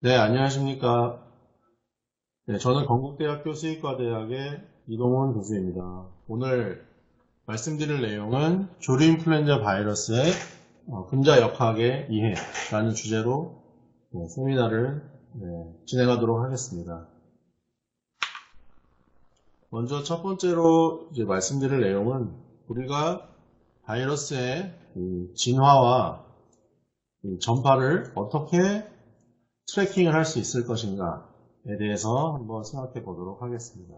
네, 안녕하십니까. 네, 저는 건국대학교 수의과대학의 이동훈 교수입니다. 오늘 말씀드릴 내용은 조류인플루엔자 바이러스의 분자 역학의 이해라는 주제로 세미나를 진행하도록 하겠습니다. 먼저 첫 번째로 이제 말씀드릴 내용은 우리가 바이러스의 진화와 전파를 어떻게 트래킹을 할 수 있을 것인가에 대해서 한번 생각해 보도록 하겠습니다.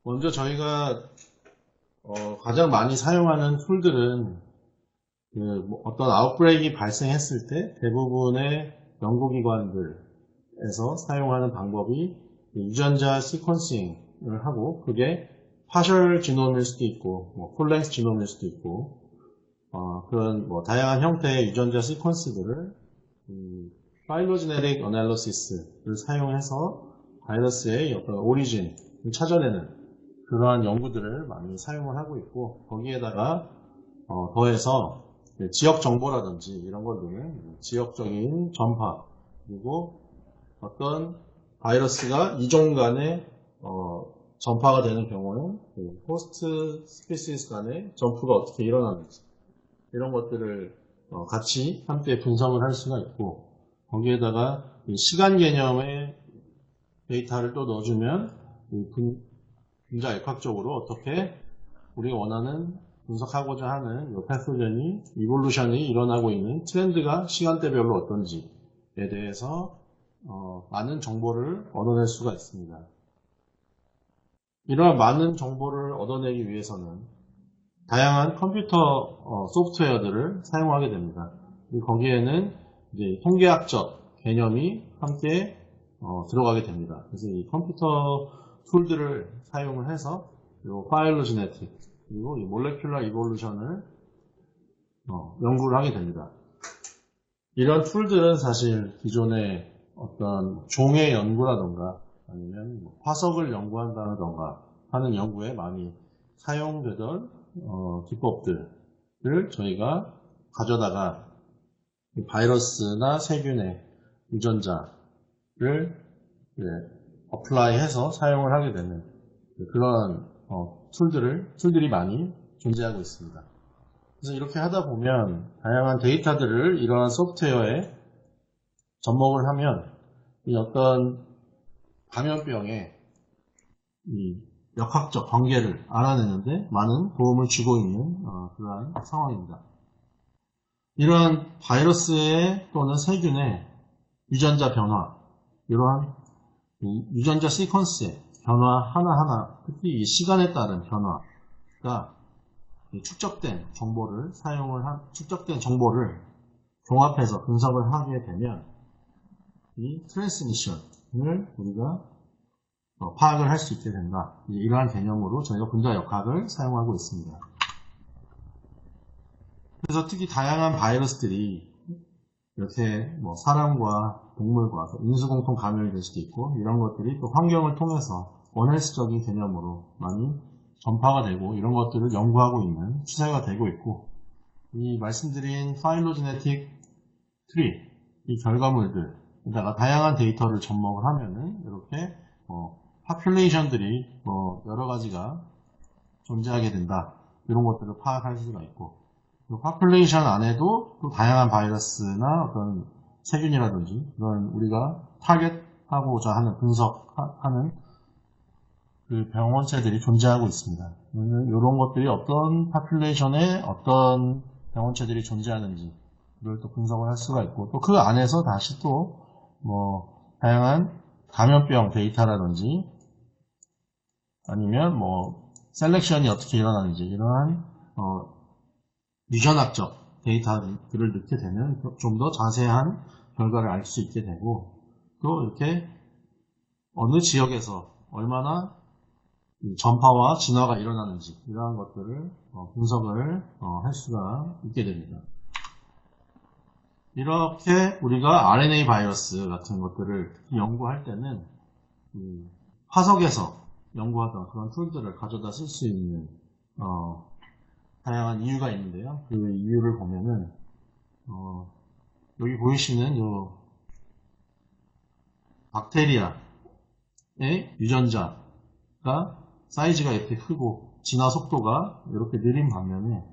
먼저 저희가 가장 많이 사용하는 툴들은 어떤 아웃브레이크가 발생했을 때 대부분의 연구기관들에서 사용하는 방법이 유전자 시퀀싱을 하고 그게 파셜 지놈일 수도 있고 풀랭스 지놈일 수도 있고 그런 다양한 형태의 유전자 시퀀스들을 파일로제네릭 어널리시스를 사용해서 바이러스의 어떤 오리진을 찾아내는 그러한 연구들을 많이 사용을 하고 있고 거기에다가 더해서 지역 정보라든지 이런 것들은 지역적인 전파 그리고 어떤 바이러스가 이종 간에 전파가 되는 경우에 호스트 스피시스 간의 점프가 어떻게 일어나는지 이런 것들을 같이 함께 분석을 할 수가 있고 거기에다가 시간 개념의 데이터를 또 넣어주면 분자 역학적으로 어떻게 우리가 원하는 분석하고자 하는 패스전이 이볼루션이 일어나고 있는 트렌드가 시간대별로 어떤지에 대해서 많은 정보를 얻어낼 수가 있습니다. 이러한 많은 정보를 얻어내기 위해서는 다양한 컴퓨터 소프트웨어들을 사용하게 됩니다. 거기에는 이제 통계학적 개념이 함께 들어가게 됩니다. 그래서 이 컴퓨터 툴들을 사용을 해서 파일로제네틱 그리고 이 몰레큘러 이볼루션을 연구를 하게 됩니다. 이런 툴들은 사실 기존의 어떤 종의 연구라던가 아니면 화석을 연구한다던가 하는 연구에 많이 사용되던 기법들을 저희가 가져다가 바이러스나 세균의 유전자를 어플라이해서 사용을 하게 되는 그런 툴들이 많이 존재하고 있습니다. 그래서 이렇게 하다 보면 다양한 데이터들을 이러한 소프트웨어에 접목을 하면 이 어떤 감염병의 이 역학적 관계를 알아내는데 많은 도움을 주고 있는 그러한 상황입니다. 이러한 바이러스의 또는 세균의 유전자 변화, 이러한 유전자 시퀀스의 변화 하나하나, 특히 이 시간에 따른 변화가 축적된 정보를 축적된 정보를 종합해서 분석을 하게 되면 이 트랜스미션을 우리가 파악을 할 수 있게 된다. 이러한 개념으로 저희가 분자 역학을 사용하고 있습니다. 그래서 특히 다양한 바이러스들이 이렇게 사람과 동물과 인수공통 감염이 될 수도 있고 이런 것들이 또 환경을 통해서 원헬스적인 개념으로 많이 전파가 되고 이런 것들을 연구하고 있는 추세가 되고 있고 이 말씀드린 파일로제네틱 트리 이 결과물들에다가 다양한 데이터를 접목을 하면은 이렇게 파퓰레이션들이 여러 가지가 존재하게 된다. 이런 것들을 파악할 수가 있고 파퓰레이션 안에도 또 다양한 바이러스나 어떤 세균이라든지 그런 우리가 타겟하고자 하는 분석하는 그 병원체들이 존재하고 있습니다. 이런 것들이 어떤 파퓰레이션에 어떤 병원체들이 존재하는지 이걸 또 분석을 할 수가 있고 또 그 안에서 다시 또 다양한 감염병 데이터라든지 아니면 셀렉션이 어떻게 일어나는지 이러한 유전학적 데이터들을 넣게 되면 좀 더 자세한 결과를 알 수 있게 되고 또 이렇게 어느 지역에서 얼마나 전파와 진화가 일어나는지 이러한 것들을 분석을 할 수가 있게 됩니다. 이렇게 우리가 RNA 바이러스 같은 것들을 연구할 때는 화석에서 연구하던 그런 툴들을 가져다 쓸 수 있는 다양한 이유가 있는데요. 그 이유를 보면은 여기 보이시는 이 박테리아의 유전자가 사이즈가 이렇게 크고 진화 속도가 이렇게 느린 반면에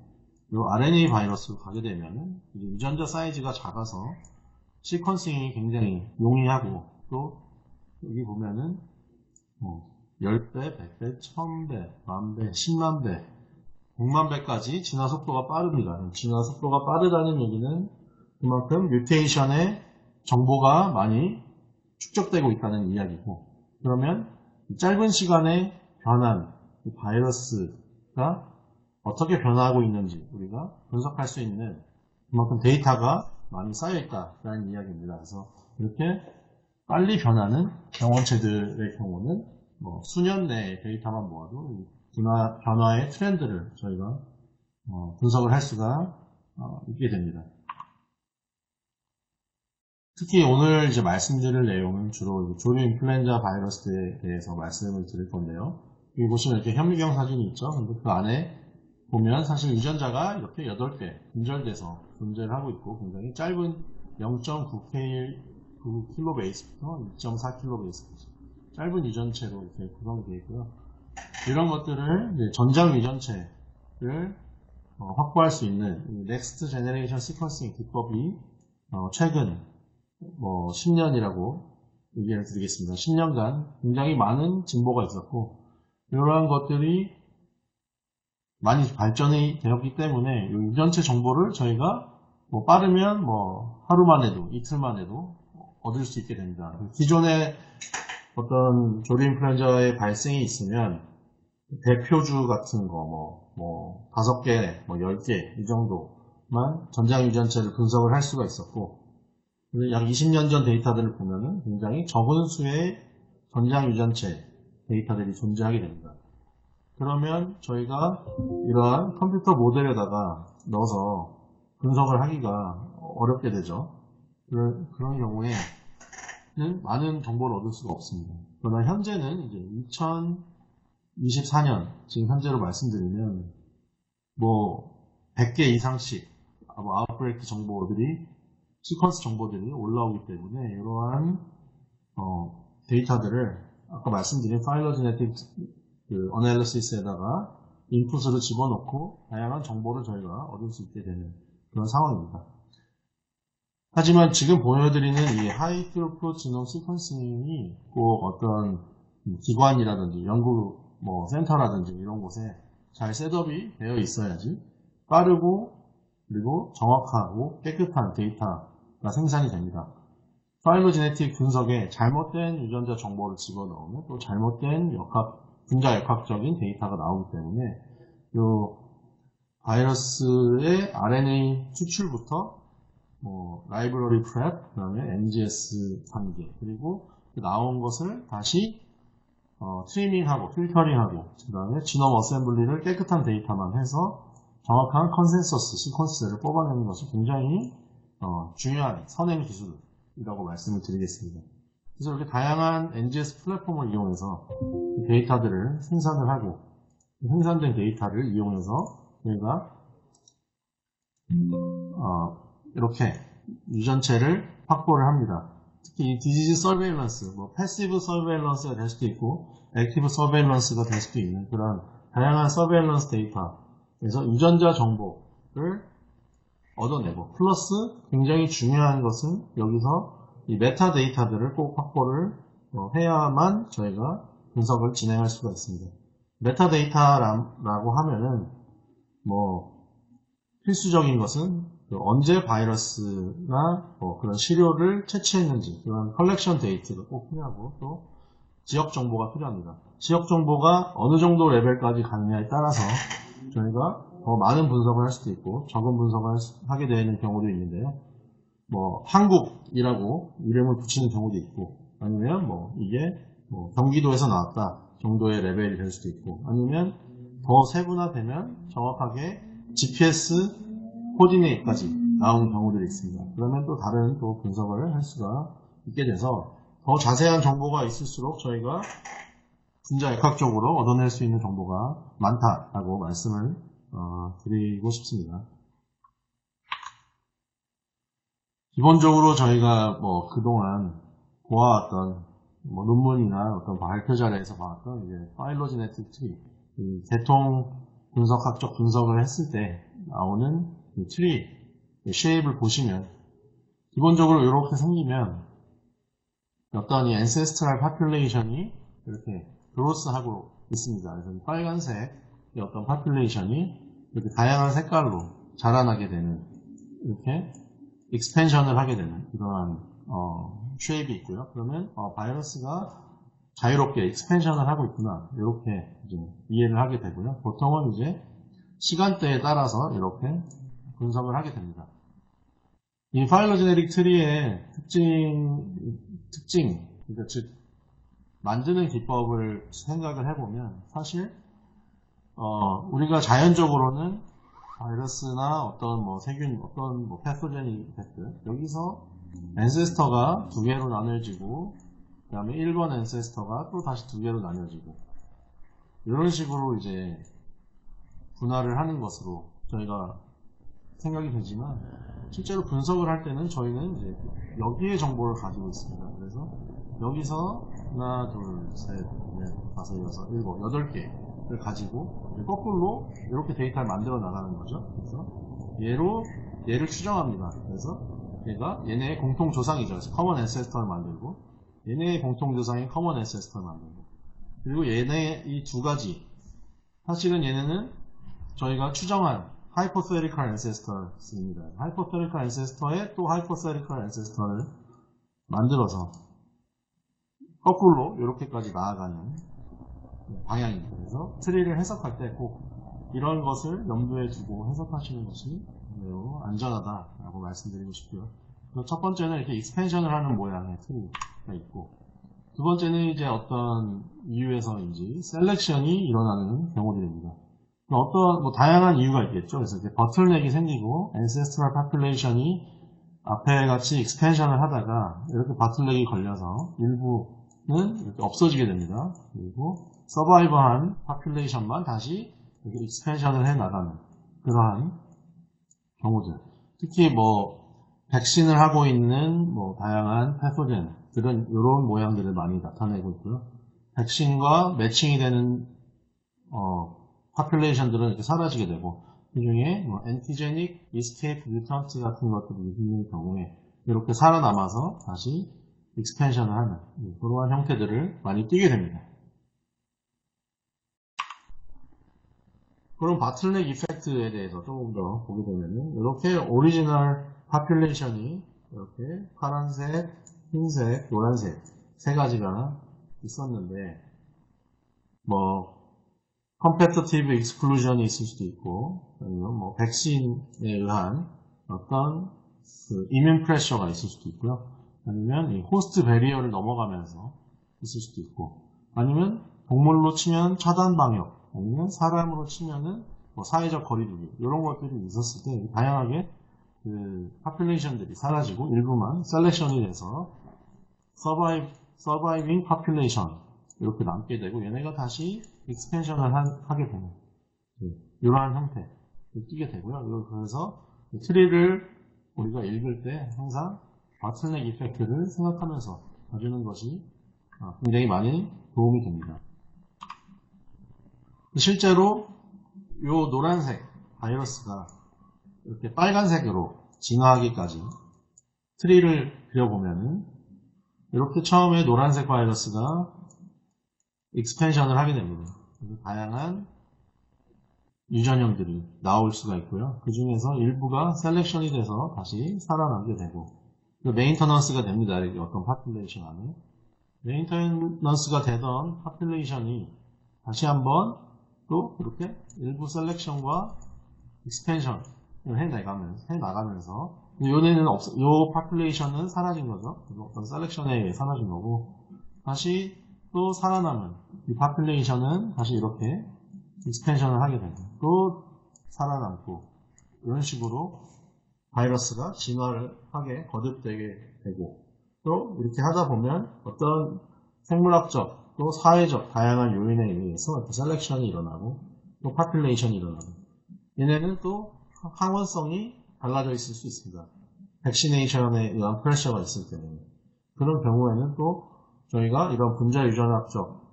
이 RNA 바이러스로 가게 되면 유전자 사이즈가 작아서 시퀀싱이 굉장히 용이하고 또 여기 보면은 10배, 100배, 1000배, 10,000배, 10만 배, 100만 배까지 진화 속도가 빠릅니다. 진화 속도가 빠르다는 얘기는 그만큼 뮤테이션의 정보가 많이 축적되고 있다는 이야기고, 그러면 짧은 시간에 변한 바이러스가 어떻게 변화하고 있는지 우리가 분석할 수 있는 그만큼 데이터가 많이 쌓여있다라는 이야기입니다. 그래서 이렇게 빨리 변하는 병원체들의 경우는 수년 내의 데이터만 모아도 변화의 트렌드를 저희가 분석을 할 수가 있게 됩니다. 특히 오늘 이제 말씀드릴 내용은 주로 조류 인플루엔자 바이러스에 대해서 말씀을 드릴 건데요. 여기 보시면 이렇게 현미경 사진이 있죠. 근데 그 안에 보면 사실 유전자가 이렇게 8개 분절돼서 존재를 하고 있고 굉장히 짧은 0.9kbase부터 2.4kbase 짧은 유전체로 이렇게 구성이 되어 있고요. 이런 것들을 이제 전장 유전체를 확보할 수 있는 넥스트 제너레이션 시퀀싱 기법이 최근 10년이라고 얘기를 드리겠습니다. 10년간 굉장히 많은 진보가 있었고 이러한 것들이 많이 발전이 되었기 때문에 이 유전체 정보를 저희가 빠르면 하루만 해도 이틀만 해도 얻을 수 있게 됩니다. 기존에 어떤 조류 인플루엔자의 발생이 있으면 대표주 같은 거 5개, 10개 이 정도만 전장 유전체를 분석을 할 수가 있었고, 약 20년 전 데이터들을 보면은 굉장히 적은 수의 전장 유전체 데이터들이 존재하게 됩니다. 그러면 저희가 이러한 컴퓨터 모델에다가 넣어서 분석을 하기가 어렵게 되죠. 그런 경우에는 많은 정보를 얻을 수가 없습니다. 그러나 현재는 이제 2024년, 지금 현재로 말씀드리면 100개 이상씩 아웃브레이크 정보들이 시퀀스 정보들이 올라오기 때문에 이러한 데이터들을 아까 말씀드린 파일로제네틱 어널리시스에다가 인풋으로 집어넣고 다양한 정보를 저희가 얻을 수 있게 되는 그런 상황입니다. 하지만 지금 보여드리는 이 하이 트루풋 지놈 시퀀싱이 꼭 어떤 기관이라든지 연구 센터라든지 이런 곳에 잘 셋업이 되어 있어야지 빠르고 그리고 정확하고 깨끗한 데이터가 생산이 됩니다. 파일로제네틱 분석에 잘못된 유전자 정보를 집어넣으면 또 잘못된 분자 역학적인 데이터가 나오기 때문에 이 바이러스의 RNA 추출부터 라이브러리 프랩, 그 다음에 NGS 단계, 그리고 나온 것을 다시 트리밍하고 필터링하고 그 다음에 지놈 어셈블리를 깨끗한 데이터만 해서 정확한 컨센서스 시퀀스를 뽑아내는 것이 굉장히 중요한 선행 기술이라고 말씀을 드리겠습니다. 그래서 이렇게 다양한 NGS 플랫폼을 이용해서 데이터들을 생산을 하고 생산된 데이터를 이용해서 저희가 이렇게 유전체를 확보를 합니다. 특히 이 디지즈 서베일런스, 패시브 서베일런스가 될 수도 있고 액티브 서베일런스가 될 수도 있는 그런 다양한 서베일런스 데이터에서 유전자 정보를 얻어내고, 플러스 굉장히 중요한 것은 여기서 이 메타 데이터들을 꼭 확보를 해야만 저희가 분석을 진행할 수가 있습니다. 메타 데이터라고 하면은 필수적인 것은 언제 바이러스나 그런 시료를 채취했는지 그런 컬렉션 데이터가 꼭 필요하고 또 지역 정보가 필요합니다. 지역 정보가 어느 정도 레벨까지 가느냐에 따라서 저희가 더 많은 분석을 할 수도 있고 적은 분석을 하게 되는 경우도 있는데요. 한국이라고 이름을 붙이는 경우도 있고, 아니면 이게 경기도에서 나왔다 정도의 레벨이 될 수도 있고, 아니면 더 세분화되면 정확하게 GPS 코디네이트까지 나오는 경우들이 있습니다. 그러면 또 다른 분석을 할 수가 있게 돼서 더 자세한 정보가 있을수록 저희가 분자 역학적으로 얻어낼 수 있는 정보가 많다라고 말씀을 드리고 싶습니다. 기본적으로 저희가 그동안 보아왔던 뭐 논문이나 어떤 발표 자료에서 봐왔던 이제 파일로제네틱 트리, 이 계통 분석학적 분석을 했을 때 나오는 이 트리 쉐입을 보시면 기본적으로 이렇게 생기면 어떤 이 ancestral population이 이렇게 그로스하고 있습니다. 그래서 이 빨간색 어떤 population이 이렇게 다양한 색깔로 자라나게 되는, 이렇게 익스펜션을 하게 되는 이러한 쉐입이 있고요. 그러면 바이러스가 자유롭게 익스펜션을 하고 있구나, 이렇게 이제 이해를 하게 되고요. 보통은 이제 시간대에 따라서 이렇게 분석을 하게 됩니다. 이 파일로제네틱 트리의 특징, 그러니까 즉 만드는 기법을 생각을 해보면 사실 우리가 자연적으로는 바이러스나 어떤 뭐 세균, 어떤 뭐 패소젠이 됐든 여기서 앤세스터가 두 개로 나눠지고 그 다음에 1번 앤세스터가 또 다시 두 개로 나눠지고 이런 식으로 이제 분할을 하는 것으로 저희가 생각이 되지만 실제로 분석을 할 때는 저희는 이제 여기에 정보를 가지고 있습니다. 그래서 여기서 하나, 둘, 셋, 넷, 다섯, 여섯, 일곱, 8개를 가지고 거꾸로 이렇게 데이터를 만들어 나가는 거죠. 그래서 얘를 추정합니다. 그래서 얘가 얘네의 공통 조상이죠. 그래서 커먼 앤세스터를 만들고 얘네의 공통 조상인 커먼 앤세스터를 만들고 그리고 얘네 이 두 가지 사실은 얘네는 저희가 추정한 hypothetical ancestor입니다. hypothetical ancestor에 또 hypothetical ancestor를 만들어서 거꾸로 이렇게까지 나아가는 방향입니다. 그래서 트리를 해석할 때 꼭 이런 것을 염두에 두고 해석하시는 것이 매우 안전하다라고 말씀드리고 싶고요. 첫 번째는 이렇게 익스펜션을 하는 모양의 트리가 있고, 두 번째는 이제 어떤 이유에서인지 셀렉션이 일어나는 경우들입니다. 어떤 뭐 다양한 이유가 있겠죠. 그래서 이제 버틀넥이 생기고 ancestral population이 앞에 같이 익스펜션을 하다가 이렇게 버틀넥이 걸려서 일부는 이렇게 없어지게 됩니다. 그리고 서바이버한 population만 다시 이렇게 익스펜션을 해 나가는 그러한 경우들. 특히 뭐 백신을 하고 있는 뭐 다양한 패소젠들은 이런 모양들을 많이 나타내고 있고요. 백신과 매칭이 되는 파퓰레이션들은 이렇게 사라지게 되고, 그 중에 뭐 엔티제닉, 이스케이프 뮤턴트 같은 것들이 있는 경우에 이렇게 살아남아서 다시 익스펜션을 하는 그러한 형태들을 많이 띄게 됩니다. 그럼 바틀넥 이펙트에 대해서 조금 더 보게 되면은 이렇게 오리지널 파퓰레이션이 이렇게 파란색, 흰색, 노란색 세 가지가 있었는데 뭐 컴페티티브 익스클루전이 있을 수도 있고, 아니면 뭐 백신에 의한 어떤 그 이뮨 프레셔가 있을 수도 있고요. 아니면 이 호스트 베리어를 넘어가면서 있을 수도 있고, 아니면 동물로 치면 차단 방역, 아니면 사람으로 치면은 뭐 사회적 거리두기 이런 것들이 있었을 때 다양하게 그 파퓰레이션들이 사라지고 일부만 셀렉션이 돼서 서바이빙 파퓰레이션 이렇게 남게 되고 얘네가 다시 익스펜션을 하게 되는 이러한 형태를 띄게 되고요. 그래서 트리를 우리가 읽을 때 항상 바틀넥 이펙트를 생각하면서 봐주는 것이 굉장히 많이 도움이 됩니다. 실제로 이 노란색 바이러스가 이렇게 빨간색으로 진화하기까지 트리를 그려보면은 이렇게 처음에 노란색 바이러스가 익스펜션을 하게 됩니다. 다양한 유전형들이 나올 수가 있고요. 그 중에서 일부가 셀렉션이 돼서 다시 살아나게 되고 메인터넌스가 됩니다. 이렇게 어떤 파퓰레이션 안에 메인터넌스가 되던 파퓰레이션이 다시 한번 또 이렇게 일부 셀렉션과 익스펜션을 해나가면서 요 파퓰레이션은 사라진 거죠. 어떤 셀렉션에 의해 사라진 거고 다시 또 살아남은 이 파퓰레이션은 다시 이렇게 익스펜션을 하게 되고 또 살아남고 이런 식으로 바이러스가 진화를 하게 거듭되게 되고 또 이렇게 하다 보면 어떤 생물학적 또 사회적 다양한 요인에 의해서 셀렉션이 일어나고 또 파퓰레이션이 일어나고 얘네는 또 항원성이 달라져 있을 수 있습니다. 백시네이션에 의한 프레셔가 있을 때는 그런 경우에는 또 저희가 이런 분자 유전학적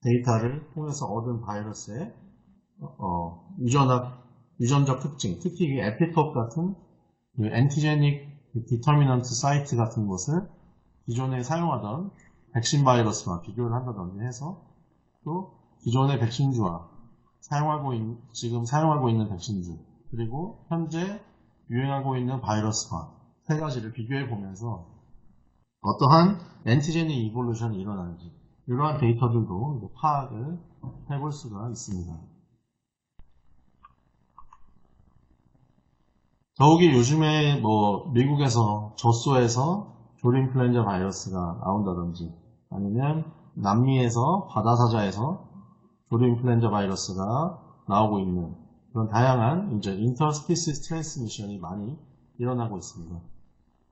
데이터를 통해서 얻은 바이러스의 유전적 특징, 특히 이 에피톱 같은 그 엔티제닉 디터미넌트 사이트 같은 것을 기존에 사용하던 백신 바이러스와 비교를 한다든지 해서 또 기존의 백신주와 지금 사용하고 있는 백신주 그리고 현재 유행하고 있는 바이러스와 세 가지를 비교해 보면서 어떠한 엔티제닉 이볼루션이 일어나는지 이러한 데이터들도 파악을 해볼 수가 있습니다. 더욱이 요즘에 미국에서 젖소에서 조류인플루엔자 바이러스가 나온다든지 아니면 남미에서 바다사자에서 조류인플루엔자 바이러스가 나오고 있는 그런 다양한 이제 인터스피시스 트랜스미션이 많이 일어나고 있습니다.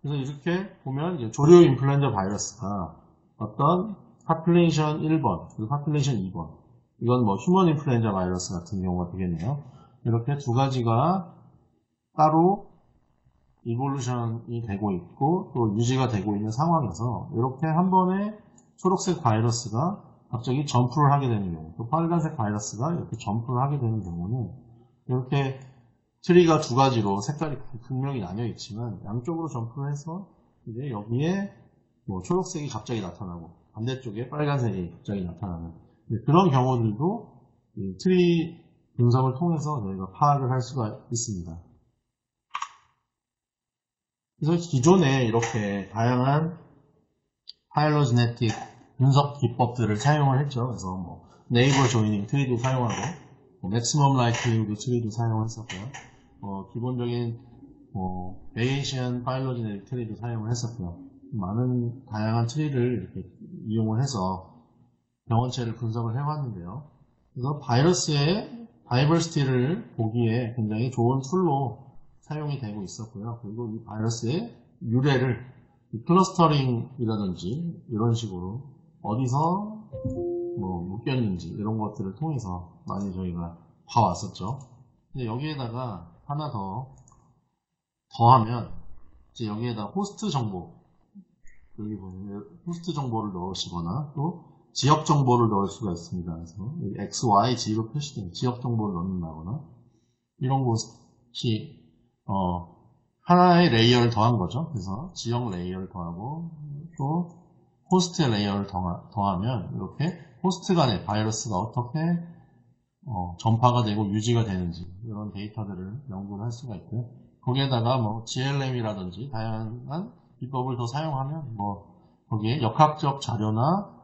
그래서 이렇게 보면 이제 조류인플루엔자 바이러스가 어떤 파퓰레이션 1번 그리고 파퓰레이션 2번 이건 휴먼 인플루엔자 바이러스 같은 경우가 되겠네요. 이렇게 두 가지가 따로 이볼루션이 되고 있고 또 유지가 되고 있는 상황에서 이렇게 한 번에 초록색 바이러스가 갑자기 점프를 하게 되는 경우 또 빨간색 바이러스가 이렇게 점프를 하게 되는 경우는 이렇게 트리가 두 가지로 색깔이 분명히 나뉘어 있지만 양쪽으로 점프를 해서 이제 여기에 초록색이 갑자기 나타나고 반대쪽에 빨간색이 갑자기 나타나는 그런 경우들도 이 트리 분석을 통해서 저희가 파악을 할 수가 있습니다. 그래서 기존에 이렇게 다양한 파일로제네틱 분석 기법들을 사용을 했죠. 그래서 네이버 조이닝 트리도 사용하고 맥시멈 라이클리후드 트리도 사용했었고요. 기본적인 베이시안 파일로제네틱 트리도 사용을 했었고요. 많은 다양한 트리를 이렇게 이용을 해서 병원체를 분석을 해왔는데요. 그래서 바이러스의 다이버시티를 보기에 굉장히 좋은 툴로 사용이 되고 있었고요. 그리고 이 바이러스의 유래를 클러스터링이라든지 이런 식으로 어디서 묶였는지 이런 것들을 통해서 많이 저희가 봐왔었죠. 근데 여기에다가 하나 더하면 이제 여기에다 호스트 정보 여기 보면 호스트 정보를 넣으시거나 또 지역 정보를 넣을 수가 있습니다. 그래서 X, Y, G로 표시된 지역 정보를 넣는다거나 이런 것이 하나의 레이어를 더한 거죠. 그래서 지역 레이어를 더하고 또 호스트 레이어를 더하면 이렇게 호스트 간에 바이러스가 어떻게 전파가 되고 유지가 되는지 이런 데이터들을 연구를 할 수가 있고요. 거기에다가 GLM이라든지 다양한 기법을 더 사용하면 거기에 역학적 자료나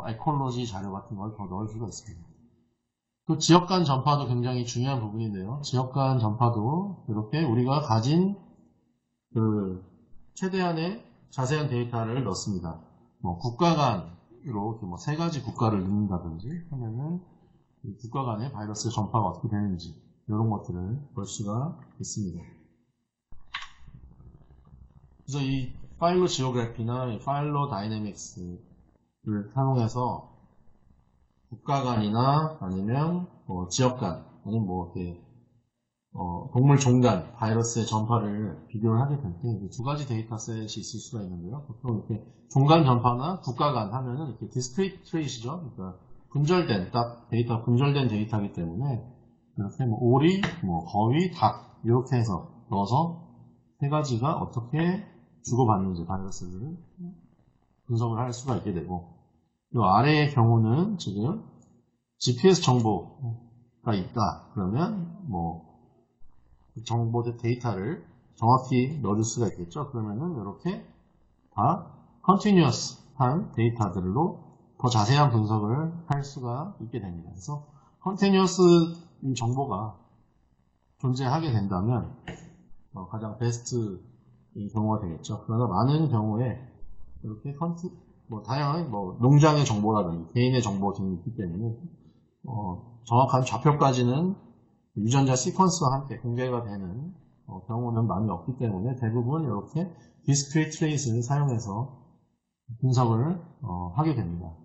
에콜로지 자료 같은 걸 더 넣을 수가 있습니다. 또 지역 간 전파도 굉장히 중요한 부분인데요. 지역 간 전파도 이렇게 우리가 가진 최대한의 자세한 데이터를 넣습니다. 국가 간으로 이렇게 세 가지 국가를 넣는다든지 하면은 이 국가 간의 바이러스 전파가 어떻게 되는지 이런 것들을 볼 수가 있습니다. 그래서 이 파일로 지오그래피나 파일로 다이내믹스를 사용해서 국가 간이나 아니면 지역 간 아니면 동물 종 간 바이러스의 전파를 비교를 하게 될 때 두 가지 데이터셋이 있을 수가 있는데요. 보통 이렇게 종 간 전파나 국가 간 하면은 이렇게 디스크리트 트레이시죠. 그러니까 분절된 데이터 분절된 데이터이기 때문에 이렇게 오리, 거위, 닭 이렇게 해서 넣어서 세 가지가 어떻게 주고받는지 바이러스를 분석을 할 수가 있게 되고 이 아래의 경우는 지금 GPS 정보가 있다. 그러면 정보 데이터를 정확히 넣어줄 수가 있겠죠. 그러면은 이렇게 다 컨티뉴어스한 데이터들로 더 자세한 분석을 할 수가 있게 됩니다. 그래서 컨티뉴어스 정보가 존재하게 된다면 가장 베스트 경우가 되겠죠. 그러나 많은 경우에 이렇게 다양한 농장의 정보라든지 개인의 정보 등이 있기 때문에 정확한 좌표까지는 유전자 시퀀스와 함께 공개가 되는 경우는 많이 없기 때문에 대부분 이렇게 디스크리트 트레이스를 사용해서 분석을 하게 됩니다.